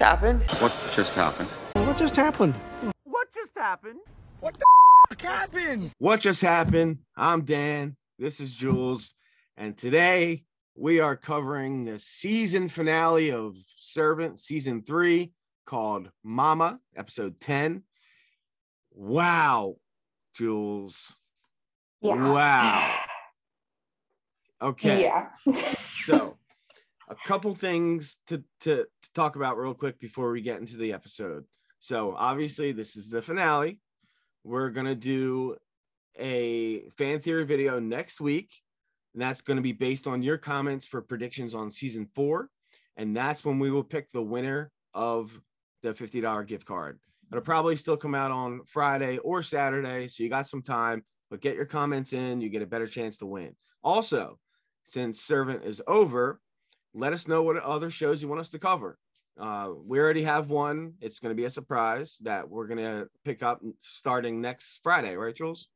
happened? What just happened? What just happened? What just happened? What the f*** happened? What just happened? I'm Dan. This is Jules. And today we are covering the season finale of Servant Season 3 called Mama, Episode 10. Wow, Jules. Yeah. Wow. Okay. Yeah. So, a couple things to talk about real quick before we get into the episode. So, obviously, this is the finale. We're going to do a fan theory video next week, and that's going to be based on your comments for predictions on Season 4, and that's when we will pick the winner of the $50 gift card. It'll probably still come out on Friday or Saturday, so you got some time, but get your comments in, you get a better chance to win. Also, since Servant is over, let us know what other shows you want us to cover. We already have one. It's going to be a surprise that we're going to pick up starting next Friday, right, Jules?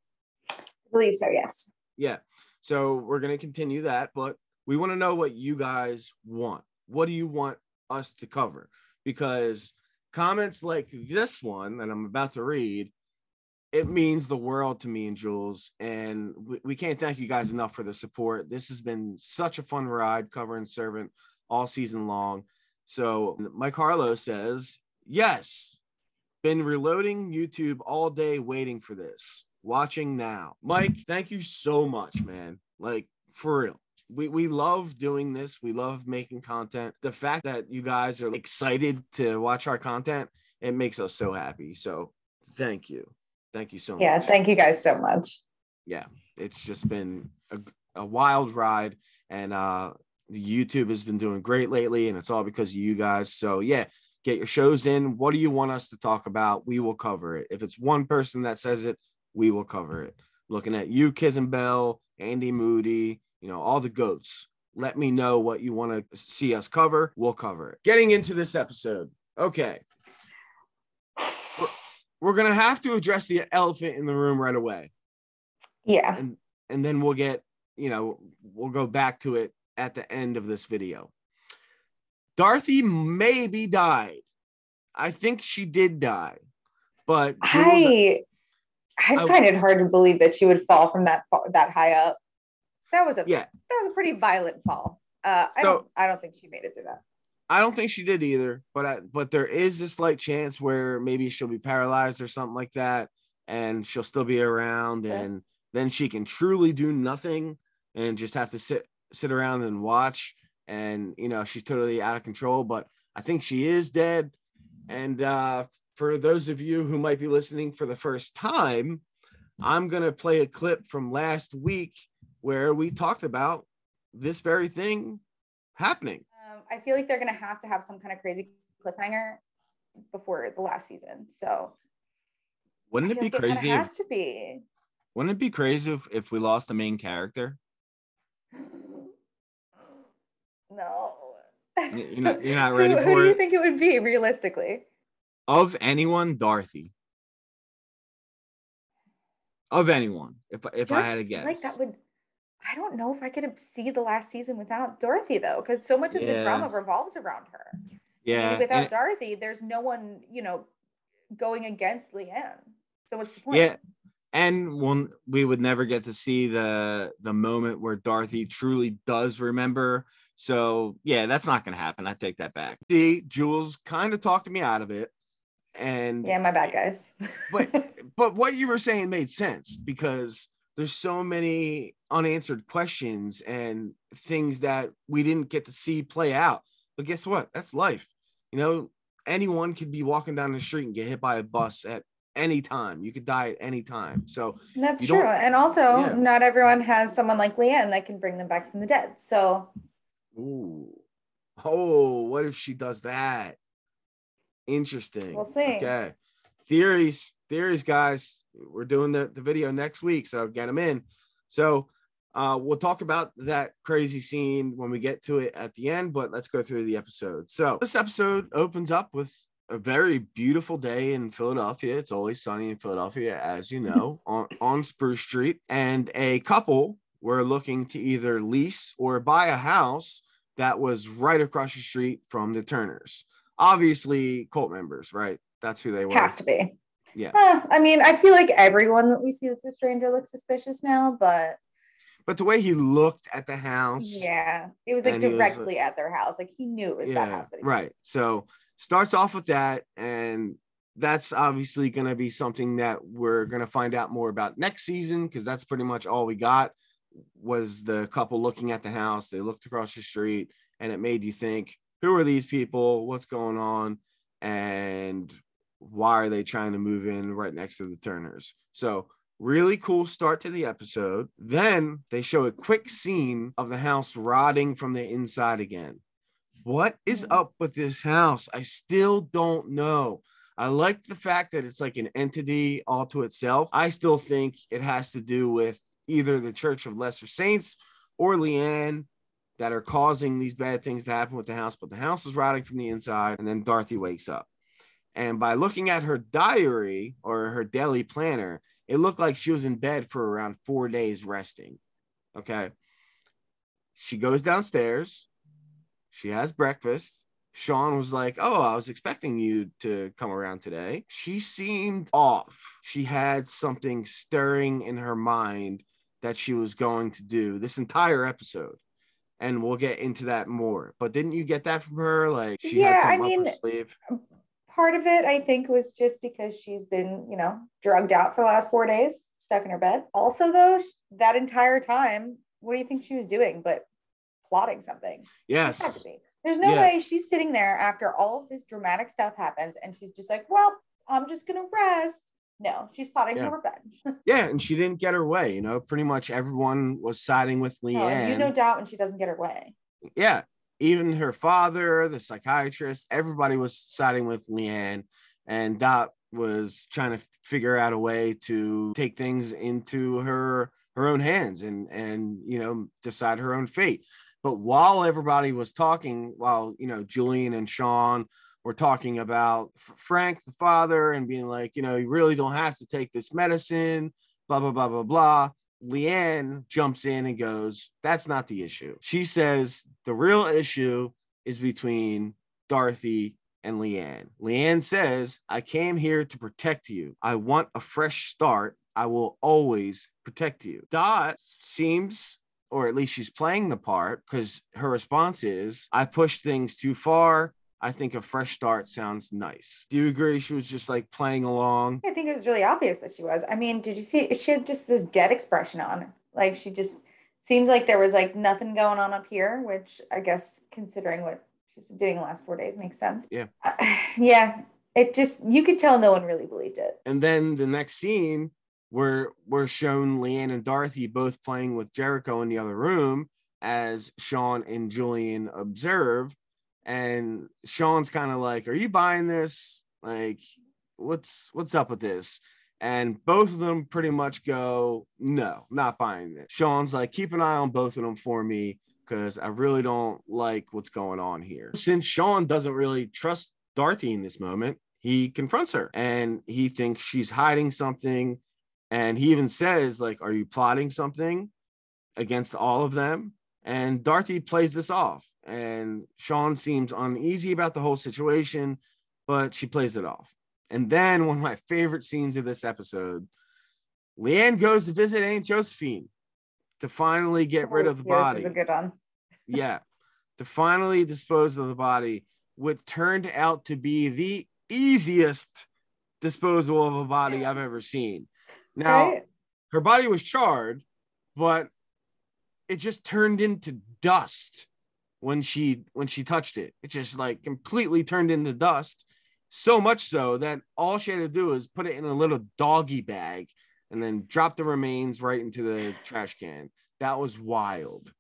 I believe so, yes. Yeah. So we're going to continue that, but we want to know what you guys want. What do you want us to cover? Because comments like this one that I'm about to read, it means the world to me and Jules, and we can't thank you guys enough for the support. This has been such a fun ride covering Servant all season long. So Mike Harlow says, yes, been reloading YouTube all day waiting for this. Watching now. Mike, thank you so much, man. Like, for real. We love doing this. We love making content. The fact that you guys are excited to watch our content, it makes us so happy. So thank you. Thank you so much. Yeah, thank you guys so much. Yeah, it's just been a wild ride, and YouTube has been doing great lately, and it's all because of you guys. So yeah, get your shows in. What do you want us to talk about? We will cover it. If it's one person that says it, we will cover it. Looking at you, Kizenbell, Andy Moody, all the goats. Let me know what you want to see us cover. We'll cover it. Getting into this episode. Okay. We're going to have to address the elephant in the room right away. Yeah. And then we'll get, we'll go back to it at the end of this video. Dorothy maybe died. I think she did die. But Jules, I find it hard to believe that she would fall from that high up. That was a pretty violent fall. I don't think she made it through that. I don't think she did either, but there is a slight chance where maybe she'll be paralyzed or something like that, and she'll still be around, and then she can truly do nothing and just have to sit around and watch, and she's totally out of control. But I think she is dead. And for those of you who might be listening for the first time, I'm gonna play a clip from last week where we talked about this very thing happening. I feel like they're going to have some kind of crazy cliffhanger before the last season. So wouldn't it be crazy? It has to be. Wouldn't it be crazy if we lost the main character? No. You're not ready for it? Who do you think it would be realistically? Of anyone, Dorothy. Of anyone, if I had to guess. Like that would. I don't know if I could see the last season without Dorothy, though, because so much of the drama revolves around her. Yeah. I mean, without Dorothy, there's no one, going against Leanne. So what's the point? Yeah. And we would never get to see the moment where Dorothy truly does remember. So, yeah, that's not going to happen. I take that back. See, Jules kind of talked me out of it. And yeah, my bad, guys. but what you were saying made sense, because there's so many unanswered questions and things that we didn't get to see play out. But guess what? That's life. Anyone could be walking down the street and get hit by a bus at any time. You could die at any time. So that's true. And also, not everyone has someone like Leanne that can bring them back from the dead. So, what if she does that? Interesting. We'll see. Okay. Theories, guys. We're doing the video next week, so get them in. So we'll talk about that crazy scene when we get to it at the end, but let's go through the episode. So this episode opens up with a very beautiful day in Philadelphia. It's always sunny in Philadelphia, as you know, on Spruce Street. And a couple were looking to either lease or buy a house that was right across the street from the Turners. obviously cult members, right? That's who they were. Has to be. Yeah. I mean, I feel like everyone that we see that's a stranger looks suspicious now, but the way he looked at the house. Yeah. It was like directly at their house. Like he knew it was that house. Right. So starts off with that. And that's obviously going to be something that we're going to find out more about next season, because that's pretty much all we got was the couple looking at the house. They looked across the street and it made you think, who are these people? What's going on? And why are they trying to move in right next to the Turners? So really cool start to the episode. Then they show a quick scene of the house rotting from the inside again. What is up with this house? I still don't know. I like the fact that it's like an entity all to itself. I still think it has to do with either the Church of Lesser Saints or Leanne that are causing these bad things to happen with the house. But the house is rotting from the inside, and then Dorothy wakes up. And by looking at her diary or her daily planner, it looked like she was in bed for around 4 days resting. Okay. She goes downstairs. She has breakfast. Sean was like, oh, I was expecting you to come around today. She seemed off. She had something stirring in her mind that she was going to do this entire episode. And we'll get into that more. But didn't you get that from her? Like she had something up her sleeve? Part of it, I think, was just because she's been, drugged out for the last 4 days, stuck in her bed. Also, though, that entire time, what do you think she was doing but plotting something? Yes. It had to be. There's no way she's sitting there after all of this dramatic stuff happens and she's just like, well, I'm just going to rest. No, she's plotting from her bed. Yeah, and she didn't get her way. Pretty much everyone was siding with Leanne. No doubt when she doesn't get her way. Yeah. Even her father, the psychiatrist, everybody was siding with Leanne, and Dot was trying to figure out a way to take things into her own hands and decide her own fate. But while everybody was talking, while Julian and Sean were talking about Frank, the father, and being like, you really don't have to take this medicine, blah blah blah blah blah. Leanne jumps in and goes, that's not the issue. She says the real issue is between Dorothy and Leanne. Leanne says, I came here to protect you. I want a fresh start. I will always protect you. Dot seems, or at least she's playing the part, because her response is, I pushed things too far. I think a fresh start sounds nice. Do you agree she was just like playing along? I think it was really obvious that she was. I mean, did you see? She had just this dead expression on her. Like she just seemed like there was like nothing going on up here, which I guess considering what she's been doing the last 4 days makes sense. Yeah. Yeah. It just, you could tell no one really believed it. And then the next scene, we're shown Leanne and Dorothy both playing with Jericho in the other room as Sean and Julian observe. And Sean's kind of like, are you buying this? Like, what's up with this? And both of them pretty much go, no, not buying this. Sean's like, keep an eye on both of them for me, because I really don't like what's going on here. Since Sean doesn't really trust Dorothy in this moment, he confronts her and he thinks she's hiding something. And he even says, like, are you plotting something against all of them? And Dorothy plays this off. And Sean seems uneasy about the whole situation, but she plays it off. And then one of my favorite scenes of this episode, Leanne goes to visit Aunt Josephine to finally get rid of the body. This is a good one. Yeah. To finally dispose of the body, which turned out to be the easiest disposal of a body I've ever seen. Now, her body was charred, but it just turned into dust. When she touched it, it just like completely turned into dust, so much so that all she had to do is put it in a little doggy bag and then drop the remains right into the trash can. That was wild.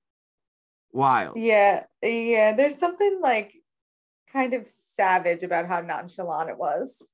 Yeah. There's something like kind of savage about how nonchalant it was.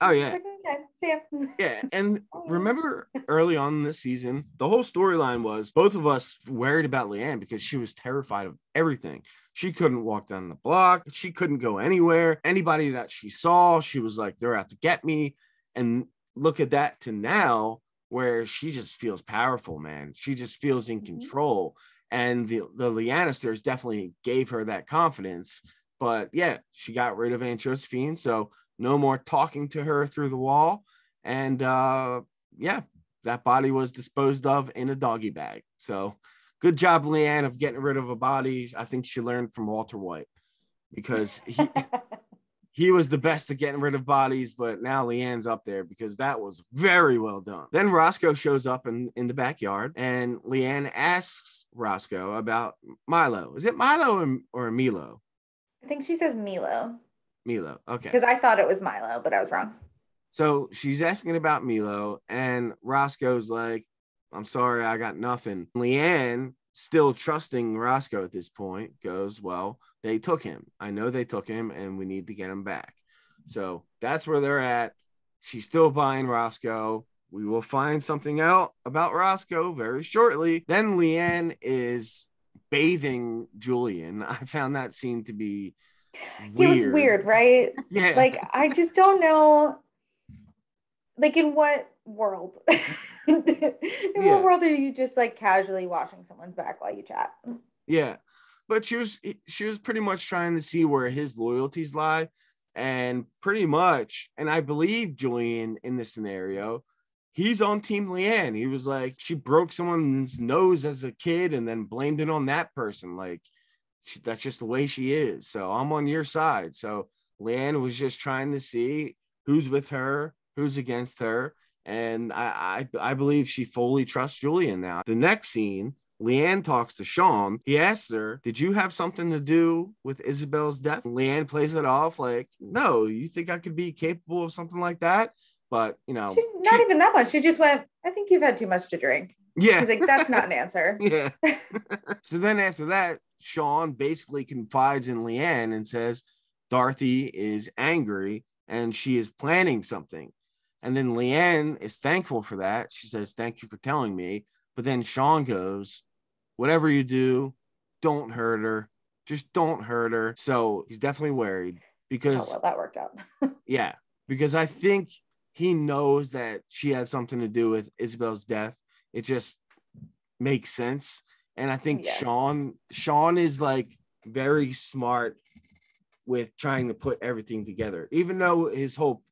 Oh yeah. Like, okay, see ya. Yeah, and remember early on in this season, the whole storyline was both of us worried about Leanne because she was terrified of everything. She couldn't walk down the block. She couldn't go anywhere. Anybody that she saw, she was like, they're out to get me. And look at that to now, where she just feels powerful, man. She just feels in control. And the Lannisters definitely gave her that confidence But yeah, she got rid of Aunt Josephine, so no more talking to her through the wall. And yeah, that body was disposed of in a doggy bag. So good job, Leanne, of getting rid of a body. I think she learned from Walter White, because he was the best at getting rid of bodies, but now Leanne's up there because that was very well done. Then Roscoe shows up in the backyard, and Leanne asks Roscoe about Milo. Is it Milo or Milo? I think she says Milo. Milo, okay. Because I thought it was Milo, but I was wrong. So she's asking about Milo, and Roscoe's like, I'm sorry, I got nothing. Leanne, still trusting Roscoe at this point, goes, well, they took him. I know they took him, and we need to get him back. So that's where they're at. She's still buying Roscoe. We will find something out about Roscoe very shortly. Then Leanne is bathing Julian. I found that scene to be weird. He was weird, right? Yeah. Like, I just don't know. Like, in what world? What world are you just like casually washing someone's back while you chat? Yeah. But she was pretty much trying to see where his loyalties lie. And pretty much, and I believe Julian in this scenario, he's on Team Leanne. He was like, she broke someone's nose as a kid and then blamed it on that person. Like, that's just the way she is. So I'm on your side. So Leanne was just trying to see who's with her, who's against her. And I believe she fully trusts Julian now. The next scene, Leanne talks to Sean. He asks her, did you have something to do with Isabel's death? Leanne plays it off like, no, you think I could be capable of something like that? But, you know. Not even that much. She just went, I think you've had too much to drink. Yeah. He's like, that's not an answer. Yeah. So then after that, Sean basically confides in Leanne and says, Dorothy is angry and she is planning something. And then Leanne is thankful for that. She says, thank you for telling me. But then Sean goes, whatever you do, don't hurt her. Just don't hurt her. So he's definitely worried because well, that worked out. Yeah, because I think he knows that she had something to do with Isabel's death. It just makes sense. And I think Sean is like very smart with trying to put everything together, even though his whole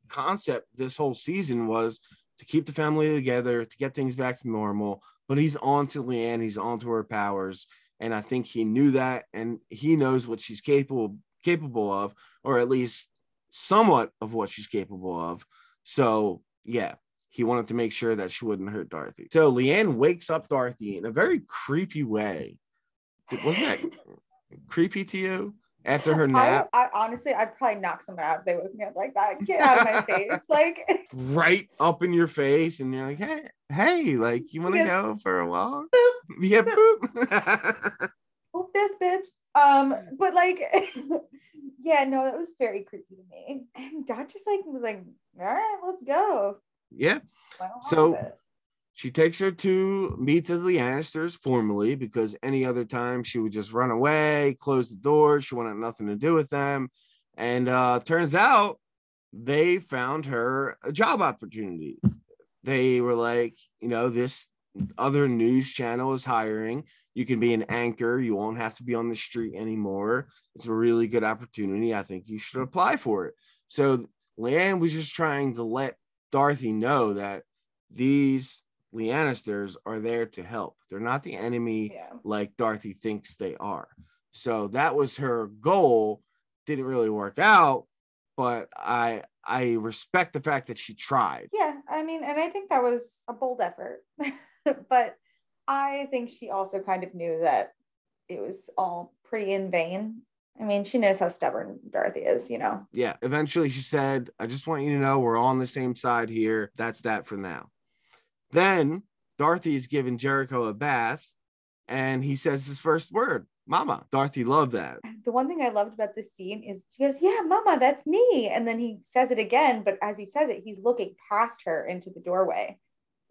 concept this whole season was to keep the family together, to get things back to normal. But he's on to Leanne, he's on to her powers. And I think he knew that, and he knows what she's capable of, or at least somewhat of what she's capable of. So yeah, he wanted to make sure that she wouldn't hurt Dorothy. So Leanne wakes up Dorothy in a very creepy way. Wasn't that creepy to you? After her nap, I honestly, I'd probably knock someone out if they woke me up like that. Get out of my face, like right up in your face, and you're like, hey, like, you want to go for a walk? Boop. Yeah, boop. Boop this bitch. But like, yeah, no, that was very creepy to me. And Dad just like was like, all right, let's go. Yeah. So she takes her to meet the Lannisters formally, because any other time she would just run away, close the door. She wanted nothing to do with them. And turns out they found her a job opportunity. They were like, this other news channel is hiring. You can be an anchor. You won't have to be on the street anymore. It's a really good opportunity. I think you should apply for it. So Leanne was just trying to let Dorothy know that these Lannisters are there to help. They're not the enemy like Dorothy thinks they are. So that was her goal. Didn't really work out, but I respect the fact that she tried. Yeah, I mean, and I think that was a bold effort. But I think she also kind of knew that it was all pretty in vain. I mean, she knows how stubborn Dorothy is, Yeah, eventually she said, I just want you to know we're all on the same side here. That's that for now. Then Dorothy is giving Jericho a bath, and he says his first word, Mama. Dorothy loved that. The one thing I loved about this scene is she goes, yeah, Mama, that's me. And then he says it again, but as he says it, he's looking past her into the doorway.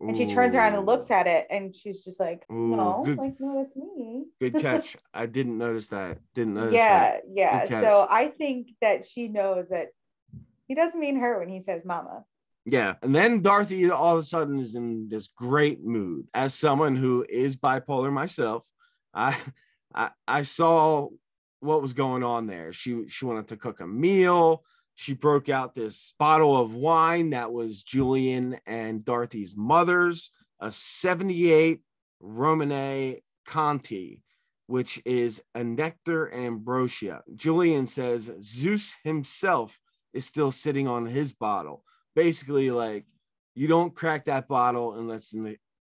And she turns around and looks at it, and she's just like, no, no, that's me. Good catch. I didn't notice that. That. Yeah. So I think that she knows that he doesn't mean her when he says Mama. Yeah. And then Dorothy all of a sudden is in this great mood. As someone who is bipolar myself, I saw what was going on there. She wanted to cook a meal. She broke out this bottle of wine that was Julian and Dorothy's mother's, a 78 Romanée Conti, which is a nectar ambrosia. Julian says Zeus himself is still sitting on his bottle. Basically, like, you don't crack that bottle unless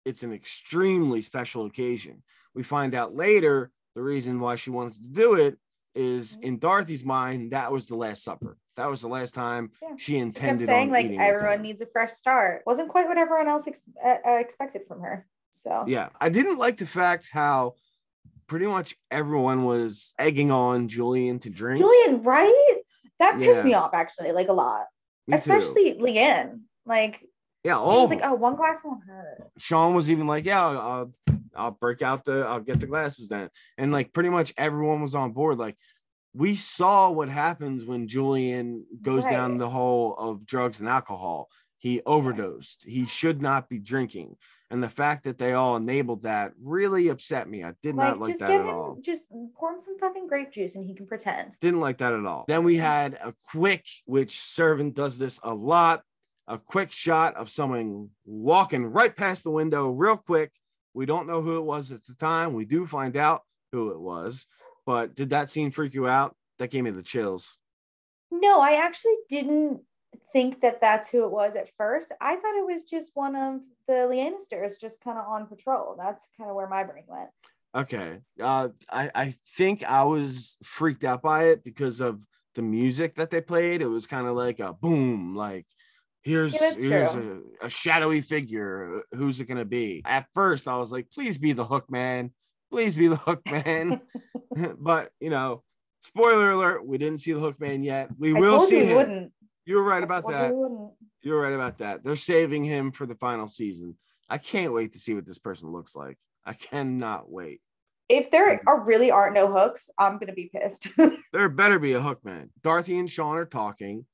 it's an extremely special occasion. We find out later the reason why she wanted to do it is, in Dorothy's mind, that was the Last Supper. That was the last time she intended kept saying, on like, eating everyone needs a fresh start. Wasn't quite what everyone else expected from her. So yeah, I didn't like the fact how pretty much everyone was egging on Julian to drink. Julian, right? That pissed me off, actually, like, a lot. Me especially too. Leanne. Like, yeah, he was like, oh, one glass won't hurt. Sean was even like, yeah, I'll get the glasses then. And like pretty much everyone was on board. Like, we saw what happens when Julian goes down the hole of drugs and alcohol. He overdosed. He should not be drinking. And the fact that they all enabled that really upset me. I did not like that at all. Just pour him some fucking grape juice and he can pretend. Didn't like that at all. Then we had a quick, which Servant does this a lot, a quick shot of someone walking right past the window real quick. We don't know who it was at the time. We do find out who it was. But did that scene freak you out? That gave me the chills. No, I actually didn't think that that's who it was at first. I thought it was just one of the Lannisters just kind of on patrol. That's kind of where my brain went. Okay. I think I was freaked out by it because of the music that they played. It was kind of like a boom, like here's a shadowy figure. Who's it gonna be? At first I was like, please be the Hook Man. Please be the Hook Man. But spoiler alert, we didn't see the Hook Man yet. We will see him. Wouldn't. You were right about that. You were right about that. They're saving him for the final season. I can't wait to see what this person looks like. I cannot wait. If there really aren't no hooks, I'm going to be pissed. There better be a Hook Man. Dorothy and Sean are talking,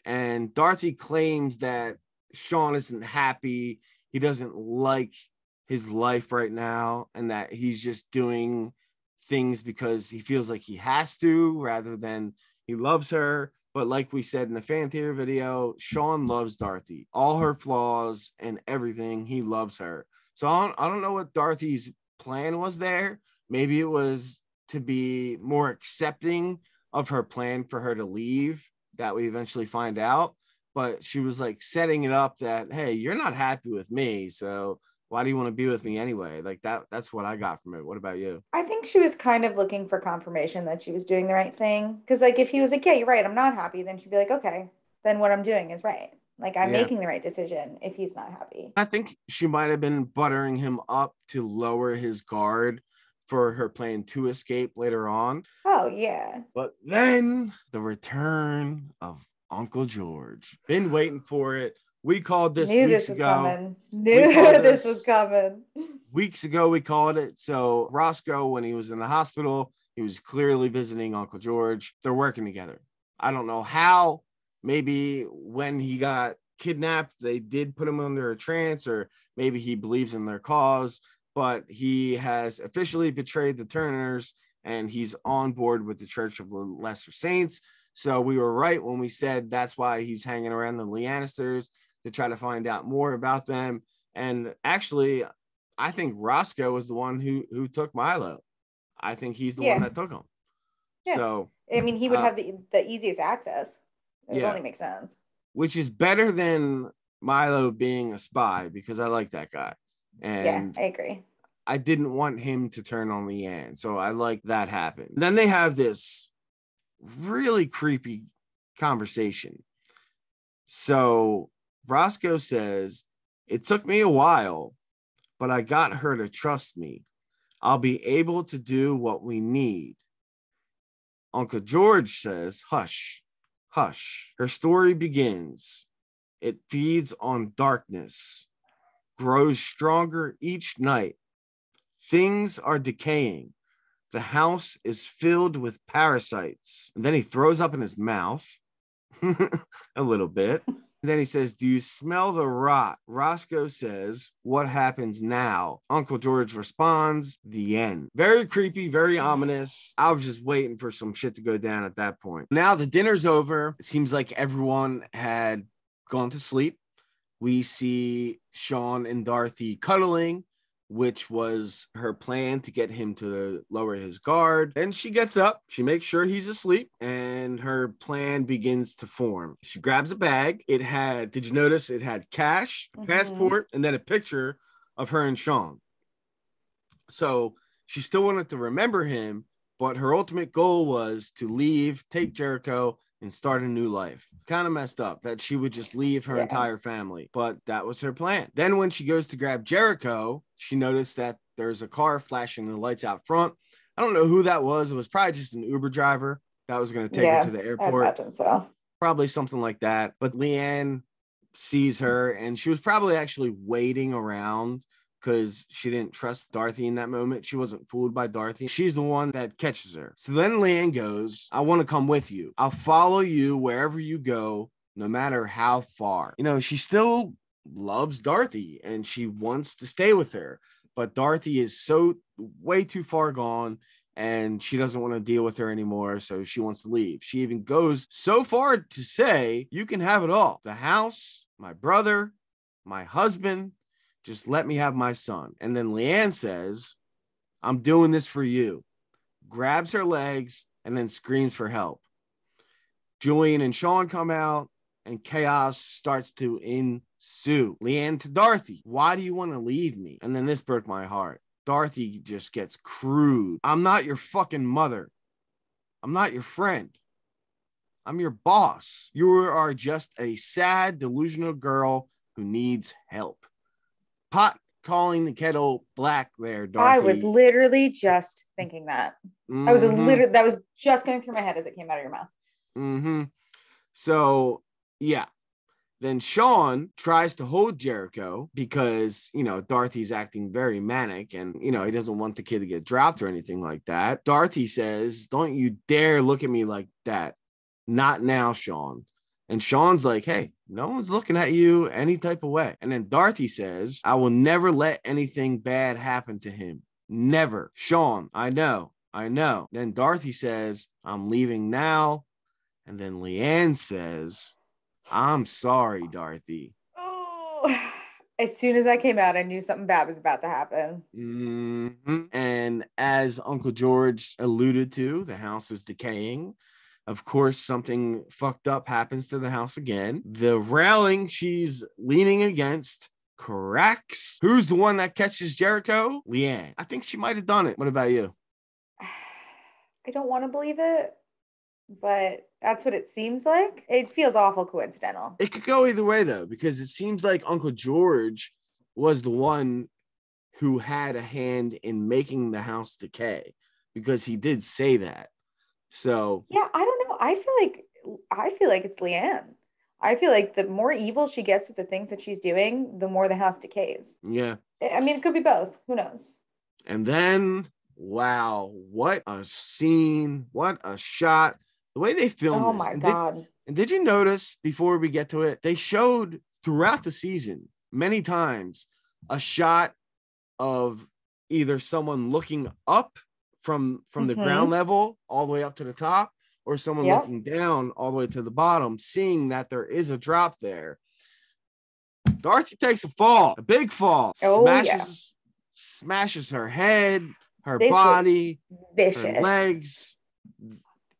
and Dorothy claims that Sean isn't happy. He doesn't like his life right now, and that he's just doing things because he feels like he has to rather than he loves her. But like we said in the fan theory video, Sean loves Dorothy, all her flaws and everything. He loves her. So I don't know what Dorothy's plan was there. Maybe it was to be more accepting of her plan for her to leave, that we eventually find out. But she was like setting it up that, hey, you're not happy with me, so why do you want to be with me anyway? Like that's what I got from it. What about you? I think she was kind of looking for confirmation that she was doing the right thing. Because like if he was like, yeah, you're right, I'm not happy, then she'd be like, okay, then what I'm doing is right. Like I'm making the right decision if he's not happy. I think she might have been buttering him up to lower his guard for her plan to escape later on. Oh, yeah. But then the return of Uncle George. Been waiting for it. We called this weeks ago. Knew this was coming. Weeks ago, we called it. So Roscoe, when he was in the hospital, he was clearly visiting Uncle George. They're working together. I don't know how. Maybe when he got kidnapped, they did put him under a trance, or maybe he believes in their cause. But he has officially betrayed the Turners, and he's on board with the Church of the Lesser Saints. So we were right when we said that's why he's hanging around the Lannisters, to try to find out more about them. And actually, I think Roscoe was the one who took Milo. I think he's the one that took him. Yeah. So I mean, he would have the easiest access. It would only make sense. Which is better than Milo being a spy, because I like that guy. And I agree. I didn't want him to turn on Leanne. So I like that happen. Then they have this really creepy conversation. So Roscoe says, it took me a while, but I got her to trust me. I'll be able to do what we need. Uncle George says, hush, hush. Her story begins. It feeds on darkness, grows stronger each night. Things are decaying. The house is filled with parasites. And then he throws up in his mouth a little bit. And then he says, do you smell the rot? Roscoe says, what happens now? Uncle George responds, the end. Very creepy, very ominous. I was just waiting for some shit to go down at that point. Now the dinner's over. It seems like everyone had gone to sleep. We see Sean and Dorothy cuddling, which was her plan to get him to lower his guard. Then she gets up, she makes sure he's asleep, and her plan begins to form. She grabs a bag. It had, did you notice it had cash, passport, and then a picture of her and Sean. So she still wanted to remember him, but her ultimate goal was to leave, take Jericho, and start a new life. Kind of messed up that she would just leave her entire family, but that was her plan. Then when she goes to grab Jericho, she noticed that there's a car flashing the lights out front. I don't know who that was. It was probably just an Uber driver that was going to take her to the airport. I imagine so. Probably something like that. But Leanne sees her, and she was probably actually waiting around because she didn't trust Dorothy in that moment. She wasn't fooled by Dorothy. She's the one that catches her. So then Leanne goes, I want to come with you. I'll follow you wherever you go, no matter how far. You know, she still loves Dorothy and she wants to stay with her, but Dorothy is so way too far gone and she doesn't want to deal with her anymore. So she wants to leave. She even goes so far to say, you can have it all. The house, my brother, my husband, just let me have my son. And then Leanne says, I'm doing this for you. Grabs her legs and then screams for help. Julian and Sean come out and chaos starts to ensue. Leanne to Dorothy, why do you want to leave me? And then this broke my heart. Dorothy just gets crude. I'm not your fucking mother. I'm not your friend. I'm your boss. You are just a sad, delusional girl who needs help. Pot calling the kettle black there, Dorothy. I was literally just thinking that. That was just going through my head as it came out of your mouth. So, yeah. Then Sean tries to hold Jericho because, you know, Dorothy's acting very manic and, you know, he doesn't want the kid to get dropped or anything like that. Dorothy says, don't you dare look at me like that. Not now, Sean. And Sean's like, hey, no one's looking at you any type of way. And then Dorothy says, I will never let anything bad happen to him. Never. Sean, I know. Then Dorothy says, I'm leaving now. And then Leanne says, I'm sorry, Dorothy. Oh, as soon as that came out, I knew something bad was about to happen. And as Uncle George alluded to, the house is decaying. Of course, something fucked up happens to the house again. The railing she's leaning against cracks. Who's the one that catches Jericho? Leanne. I think she might have done it. What about you? I don't want to believe it, but that's what it seems like. It feels awful coincidental. It could go either way, though, because it seems like Uncle George was the one who had a hand in making the house decay, because he did say that. So yeah, I don't know. I feel like it's Leanne. I feel like the more evil she gets with the things that she's doing, the more the house decays. Yeah. I mean, it could be both. Who knows? And then, wow, what a scene. What a shot. The way they filmed this. Oh my God. And did you notice before we get to it, they showed throughout the season many times a shot of either someone looking up from the ground level all the way up to the top, or someone looking down all the way to the bottom, seeing that there is a drop there. Dorothy takes a fall, a big fall, smashes her head, her body, her legs.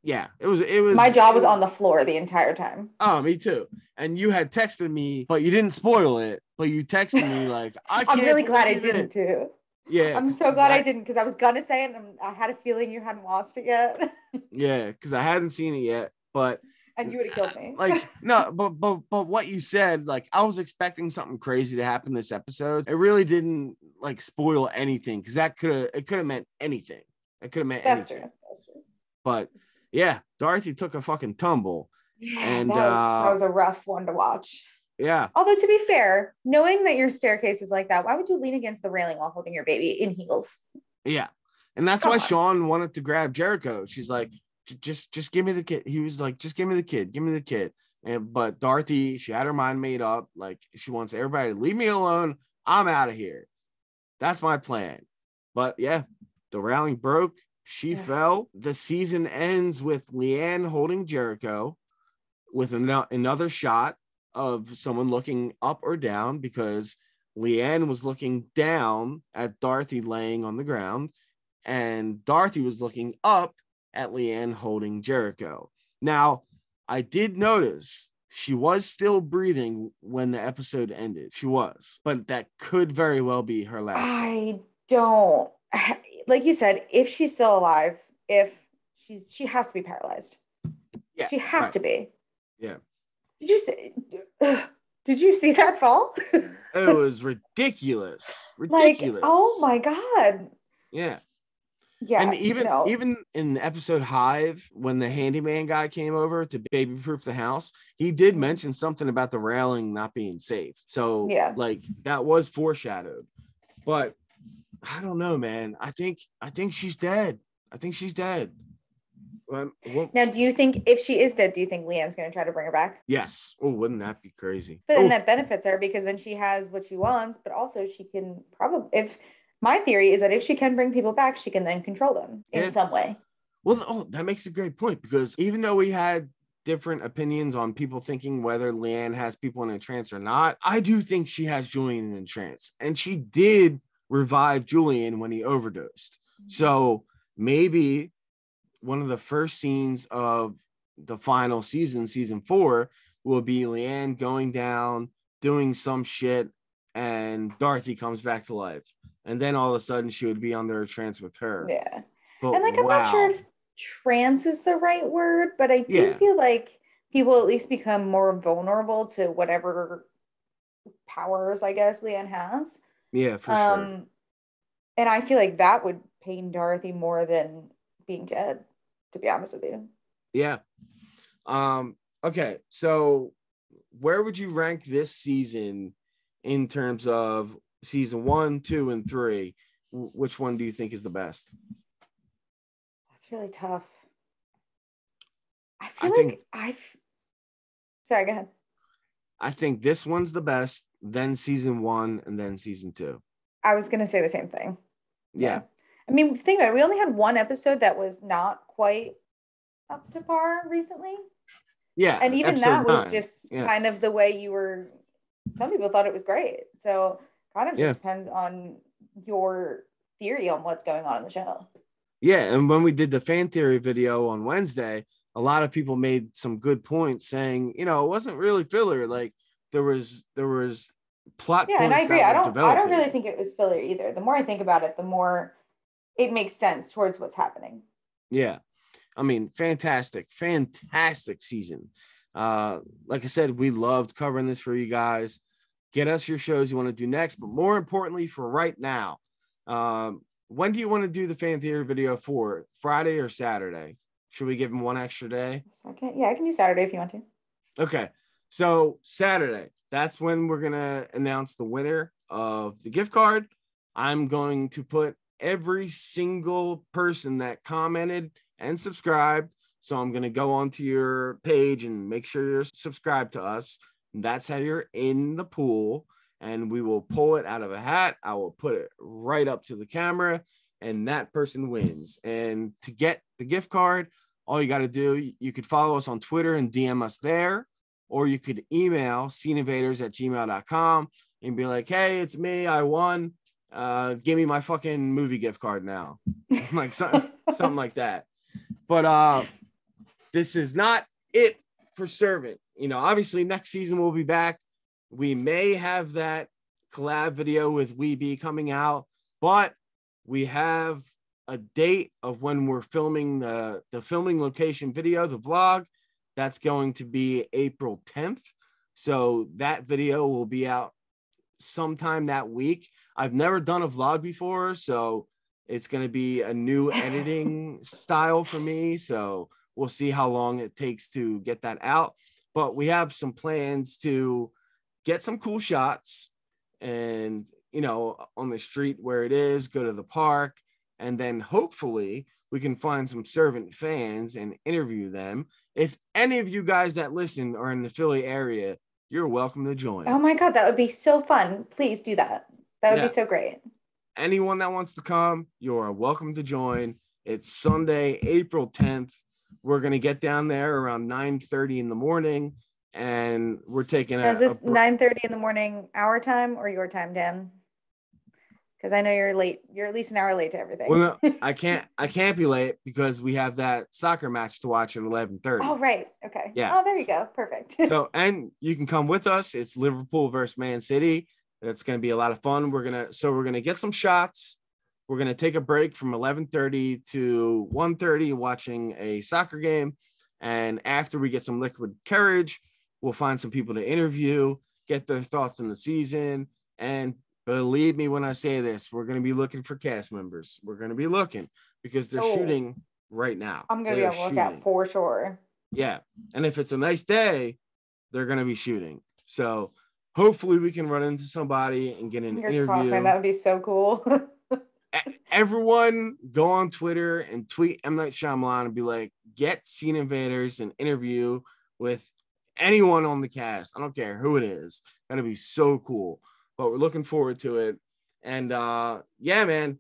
Yeah, it was. My jaw was on the floor the entire time. Oh, me too. And you had texted me, but you didn't spoil it. But you texted me like, I'm really glad I didn't too. Yeah, I'm so glad I didn't, because I was gonna say it and I had a feeling you hadn't watched it yet. Yeah, because I hadn't seen it yet, but and you would have killed me. Like, no, but what you said, like, I was expecting something crazy to happen this episode. It really didn't like spoil anything, because it could have meant anything. It could have meant anything. That's true. But yeah, Dorothy took a fucking tumble. Yeah, and that was a rough one to watch. Yeah. Although, to be fair, knowing that your staircase is like that, why would you lean against the railing while holding your baby in heels? Yeah. And that's why Sean wanted to grab Jericho. She's like, just give me the kid. He was like, just give me the kid. Give me the kid. But Dorothy, she had her mind made up. Like, she wants everybody to leave me alone. I'm out of here. That's my plan. But yeah, the railing broke. She fell. The season ends with Leanne holding Jericho with another shot of someone looking up or down, because Leanne was looking down at Dorothy laying on the ground, and Dorothy was looking up at Leanne holding Jericho. Now, I did notice she was still breathing when the episode ended. She was, but that could very well be her last breath. I don't, like you said, if she's still alive, if she has to be paralyzed. Yeah, she has to be. Yeah. Did you see that fall? It was ridiculous. Like, oh my God. Yeah. Yeah. And even in episode Hive, when the handyman guy came over to baby proof the house, he did mention something about the railing not being safe. So like, that was foreshadowed. But I don't know, man. I think she's dead. I think she's dead. Now, do you think if she is dead, do you think Leanne's going to try to bring her back? Yes. Oh, wouldn't that be crazy? But then that benefits her, because then she has what she wants, but also she can probably, my theory is that if she can bring people back, she can then control them in some way. Well, that makes a great point, because even though we had different opinions on people thinking whether Leanne has people in a trance or not, I do think she has Julian in a trance, and she did revive Julian when he overdosed. So maybe one of the first scenes of the final season 4, will be Leanne going down, doing some shit, and Dorothy comes back to life. And then all of a sudden she would be under a trance with her. Yeah. But and like, I'm not sure if trance is the right word, but I do feel like people at least become more vulnerable to whatever powers, I guess, Leanne has. Yeah, for sure. And I feel like that would pain Dorothy more than being dead, to be honest with you. Yeah. Okay, so where would you rank this season in terms of season 1, 2, and 3? Which one do you think is the best? That's really tough. Sorry, go ahead. I think this one's the best, then season 1, and then season 2. I was gonna say the same thing. Yeah. I mean, think about it. We only had one episode that was not quite up to par recently. Yeah. And even that was just kind of the way some people thought it was great. So kind of just depends on your theory on what's going on in the show. Yeah. And when we did the fan theory video on Wednesday, a lot of people made some good points saying, it wasn't really filler. Like, there was plot points. And I agree. I don't really think it was filler either. The more I think about it, the more it makes sense towards what's happening. Yeah. I mean, fantastic season. Like I said, we loved covering this for you guys. Get us your shows you want to do next, but more importantly, for right now, when do you want to do the fan theory video for? Friday or Saturday? Should we give them one extra day? Yeah, I can do Saturday if you want to. Okay, so Saturday, that's when we're gonna announce the winner of the gift card. I'm going to put every single person that commented and subscribed. So I'm going to go onto your page and make sure you're subscribed to us. That's how you're in the pool, and we will pull it out of a hat. I will put it right up to the camera, and that person wins. And to get the gift card, all you got to do, you could follow us on Twitter and DM us there, or you could email sceneinvaders@gmail.com and be like, hey, it's me. I won. Give me my fucking movie gift card now. Like something like that. But this is not it for Servant. Obviously next season we'll be back. We may have that collab video with Weeby coming out, but we have a date of when we're filming the filming location video, the vlog. That's going to be April 10th. So that video will be out sometime that week. I've never done a vlog before, so it's going to be a new editing style for me. So we'll see how long it takes to get that out. But we have some plans to get some cool shots and, on the street where it is, go to the park And then hopefully we can find some servant fans and interview them. If any of you guys that listen are in the Philly area, you're welcome to join. Oh my God, that would be so fun. Please do that. That would be so great. Anyone that wants to come, you are welcome to join. It's Sunday, April 10th. We're going to get down there around 9:30 in the morning, and we're taking Is this 9:30 in the morning our time or your time, Dan? Because I know you're late. You're at least an hour late to everything. Well, no, I can't be late because we have that soccer match to watch at 11:30. Oh, right. Okay. Yeah. Oh, there you go. Perfect. So, and you can come with us. It's Liverpool versus Man City. It's going to be a lot of fun. We're going to get some shots. We're going to take a break from 11:30 to 1:30 watching a soccer game. And after we get some liquid courage, we'll find some people to interview, get their thoughts on the season. And believe me when I say this, we're going to be looking for cast members. We're going to be looking because they're shooting right now. I'm going to be able to look out for sure. Yeah. And if it's a nice day, they're going to be shooting. So hopefully we can run into somebody and get an interview. Crossed, man. That would be so cool. Everyone go on Twitter and tweet M. Night Shyamalan and be like, get Scene Invaders and interview with anyone on the cast. I don't care who it is. That'd be so cool. But we're looking forward to it. And yeah, man,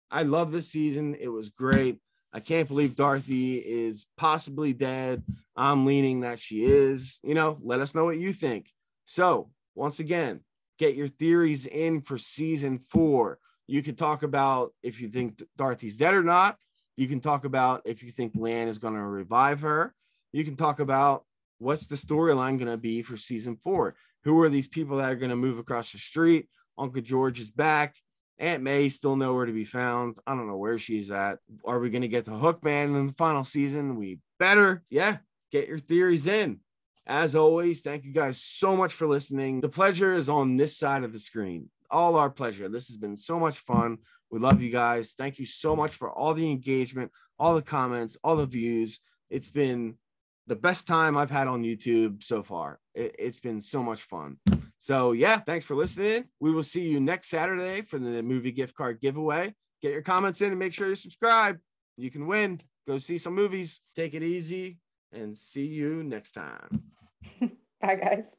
I love this season. It was great. I can't believe Dorothy is possibly dead. I'm leaning that she is. Let us know what you think. So once again, get your theories in for season 4. You could talk about if you think Dorothy's dead or not. You can talk about if you think Lan is going to revive her. You can talk about what's the storyline going to be for season 4. Who are these people that are going to move across the street? Uncle George is back. Aunt May still nowhere to be found. I don't know where she's at. Are we going to get the Hook Man in the final season? We better. Yeah, get your theories in. As always, thank you guys so much for listening. The pleasure is on this side of the screen. All our pleasure. This has been so much fun. We love you guys. Thank you so much for all the engagement, all the comments, all the views. It's been the best time I've had on YouTube so far. It's been so much fun. So yeah, thanks for listening. We will see you next Saturday for the movie gift card giveaway. Get your comments in and make sure you subscribe. You can win. Go see some movies. Take it easy and see you next time. Bye, guys.